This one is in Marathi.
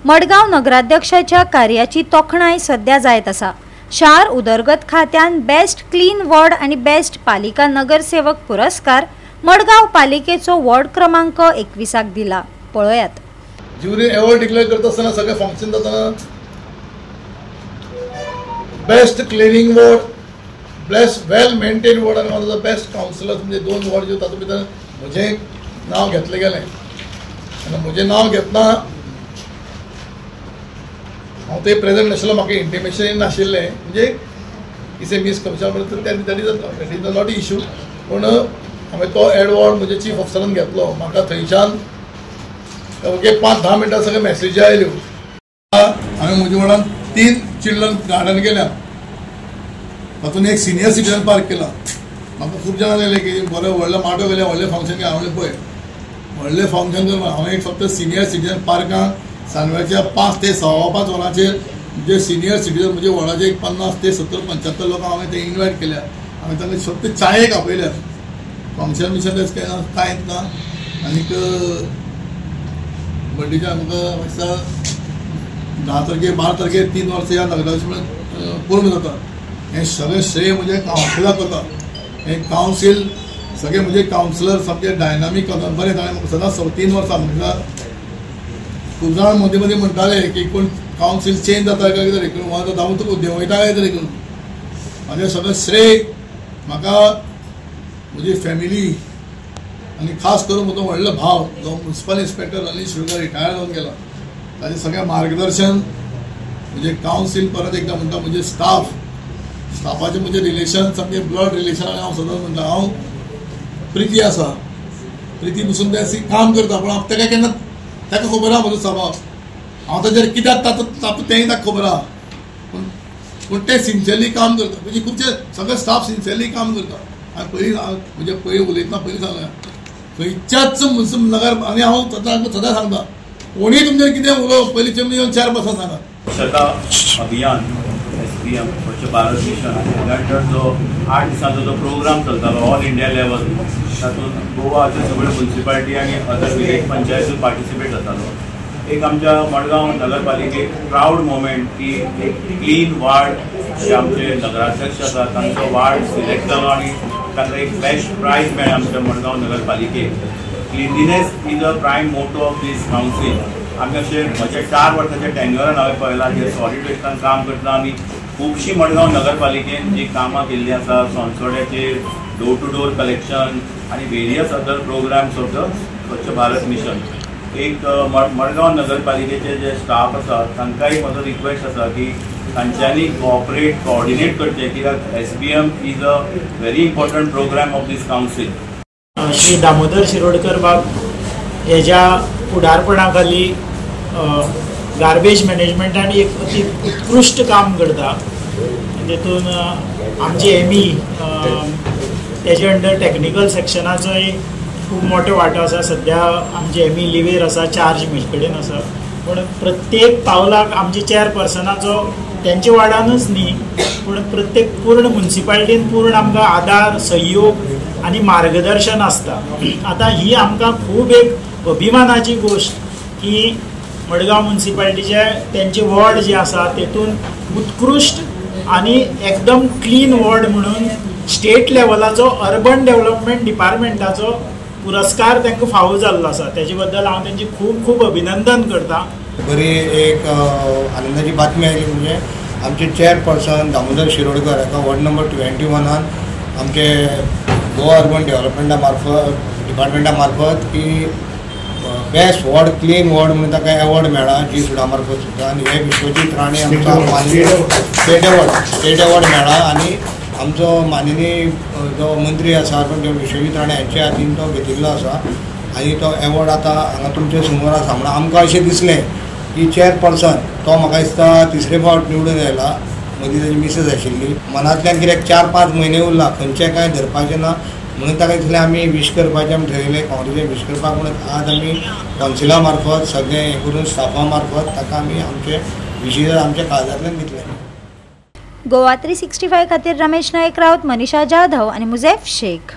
मडगांव नगराध्यक्षाच्या कार्याची तोखणाय सध्या जायत आसा। शार उदरगत खात्यान बेस्ट क्लीन वॉर्ड आणि बेस्ट पालिका नगरसेवक पुरस्कार मडगांव पालिकेचो वॉर्ड क्रमांक 21 दिला। पळयात। ज्युरी अवॉर्ड डिक्लेअर करत असताना सगळे फंक्शन जाताना बेस्ट क्लिनिंग वॉर्ड, बेस्ट वेल मेंटेन वॉर्ड आणि one of the best counsellor म्हणजे 2 वॉर्ड जे तातूंत भितर म्हजें नांव घेतलें गेलें आनी म्हजें नांव घेतना हांव थंय प्रेझेंट नाशिल्लो, म्हाका इंटिमेशन नाशिल्लें, म्हणजे कितें misconception that is not issue, पूण हांवें तो एडवॉर्ड म्हज्या चीफ ऑफिसरान घेतलो। म्हाका थंयच्यान ओके 5-10 मिनटां सगळे मॅसेजी आयल्यो। हांवें म्हज्या वांगडा 3 चिल्ड्रन गार्डन गेल्या, तातूंत एक सिनियर सिटीजन पार्क केला। म्हाका खूब जाणां लागले की बरें व्हडलें माटो गेले, व्हडलें फंक्शन घे। हांवें पळय व्हडलें फंक्शन कर, हांवें फक्त सिनियर सिटीजन पार्कांत सांजवेळच्या 5 ते 5:15 वरांचेर जे सिनियर सिटीजन म्हणजे व्हडाचे 50 ते 70-75 लोकांक हांवें ते इन्वायट केल्या। हांवें तांकां फक्त चायेक आपयल्या, फंक्शन बिशन कांयच ना। आनीक बर्थडेच्या आमकां दिसता 10 तारखेर 12 तारखेर 3 वर्सां ह्या नगराध्यक्ष पूर्ण जाता। हें सगळें श्रेय म्हणजे कावन्सिलाक वता। हें कावन्सील सगळे म्हणजे कावन्सिलर सामके डायनामीक बरें। ताणें म्हाका सदांच 3 वर्सां म्हणटा, खूब जाण मदीं मदीं म्हणटाले की कोण कावन्सील चेंज जाता काय कितें करून, आतां जावं तुका देंवयता काय कितें करून। म्हाजें सगळें श्रेय म्हाका म्हजी फॅमिली आनी खास करून म्हजो व्हडलो भाव जो म्युनिसिपल इन्स्पेक्टर अनिश शुगर रिटायर जावन गेला, ताजें सगळें मार्गदर्शन, म्हणजे कावन्सील परत एकदां म्हणटा म्हणजे स्टाफाचें म्हणजे रिलेशन सामकें ब्लड रिलेशन। आनी हांव सदांच म्हणटा हांव प्रिती आसा, प्रिती पसून तें काम करता, पूण हांव तेका केन्ना ताका खबर आहा म्हजो स्वभाव, हांव ताचेर कित्याक तातूंत तेंय ताका खबर आहा, पूण तें सिन्सियरली काम करता। म्हणजे खुबशे सगळे स्टाफ सिन्सियरली काम करता। हांवें पयलीं म्हणजे पयलीं उलयतना पयलीं सांगलें खंयच्याच नगर, आनी हांव सदां सांगता कोणीय तुमचेर कितें उलोवप पयलीं तुमी येवन 4 बसा सांगात। अभियान SBM स्वच्छ भारत मिशन अंडर जो 8 दिसांचो जो प्रोग्राम चलतालो ऑल इंडिया लेवल, तातूंत गोवाचे सगळे म्युनिसिपालिटी आनी अदर विलेज पंचायती पार्टिसिपेट जातालो। एक आमच्या मडगांव नगरपालिकेक प्राऊड मोमेंट की एक क्लीन वार्ड जे आमचे नगराध्यक्ष आसा तांचो वार्ड सिलेक्ट जालो आनी तांकां एक बेस्ट प्रायज मेळ्ळें आमच्या मडगांव नगरपालिकेक। Cleanliness is a prime motto of this council. आमी अशें म्हजे 4 वर्सांच्या टेन्युअरान हांवें पळयलां जे सॉलिड वेस्टान काम करता आनी खुबशीं मडगांव नगरपालिकेन जी कामां केल्लीं आसा, सोनसोड्याचेर डोर टू डोर कलेक्शन आनी various other programs of the Swachh Bharat mission. एक मडगांव नगरपालिकेचे जे स्टाफ आसा तांकांय म्हजो रिक्वेस्ट आसा की तांच्यांनी कोऑर्डिनेट करचें, कित्याक SBM is a very important program of this council. Shri Damodar Shirodkar बाब हेज्या फुडारपणा खाली गार्बेज मॅनेजमेंटान एक अति उत्कृश्ट काम करता। तेतून आमचे ME तेजे अंडर टेक्निकल सेक्शनाचोय खूब मोठो वांटो आसा। सध्या आमचे ME लिवेर आसा, चार्ज म्हजे कडेन आसा, पूण प्रत्येक पावलाक आमचे चेअरपर्सनाचो तेंचे वार्डानूच न्ही पूण प्रत्येक पूर्ण म्युनिसिपालिटीन पूर्ण आमकां आदार, सहयोग आनी मार्गदर्शन आसता। आतां ही आमकां खूब एक अभिमानाची गोश्ट की मडगांव म्युनिसिपालिटीचे तेंचे वॉर्ड जे आसा तेतून उत्कृश्ट आनी एकदम क्लीन वॉर्ड म्हणून स्टेट लेवलाचो अर्बन डेव्हलपमेंट डिपार्टमेंटाचो पुरस्कार तांकां फावो जाल्लो आसा। तेजे बद्दल हांव तेंचे खूब खूब अभिनंदन करता। बरी एक आनंदाची बातमी आयली म्हणजे आमचे चेअरपर्सन दामोदर शिरोडकर हाका वॉर्ड नंबर 21 आमचे गोवा अर्बन डिपार्टमेंटा मार्फत की बेस्ट वॉर्ड क्लीन वॉर्ड म्हणून ताका एवॉर्ड मेळ्ळा जी सुडा मार्फत सुद्दां। आनी हे विश्वजीत राणे आमकां माननीय स्टेट एवॉर्ड मेळ्ळा आनी आमचो माननीय जो मंत्री आसा अर्बन विश्वजीत राणे हांचे हातीन तो घेतिल्लो आसा आनी तो एवॉर्ड आतां हांगा तुमचे समोर आसा। म्हणून आमकां अशें दिसलें की चेअरपर्सन तो म्हाका दिसता 3रे फावट निवडून आयला, मदीं ताची मिसेस आशिल्ली। मनांतल्यान कित्याक 4-5 म्हयने उरला, खंयचें कांय धरपाचें ना म्हणून ताका दिसलें आमी वीश करपाचें आमी थरयलें, काँग्रेसीक वीश करपाक। म्हणून आज आमी कावन्सिला मार्फत सगळें हें करून स्टाफा मार्फत ताका आमी आमचे विशीं आमच्या काळजांतल्यान दितले। गोवा 365 खातीर रमेश नायक राउत, मनीषा जाधव आणि मुझैफ शेख।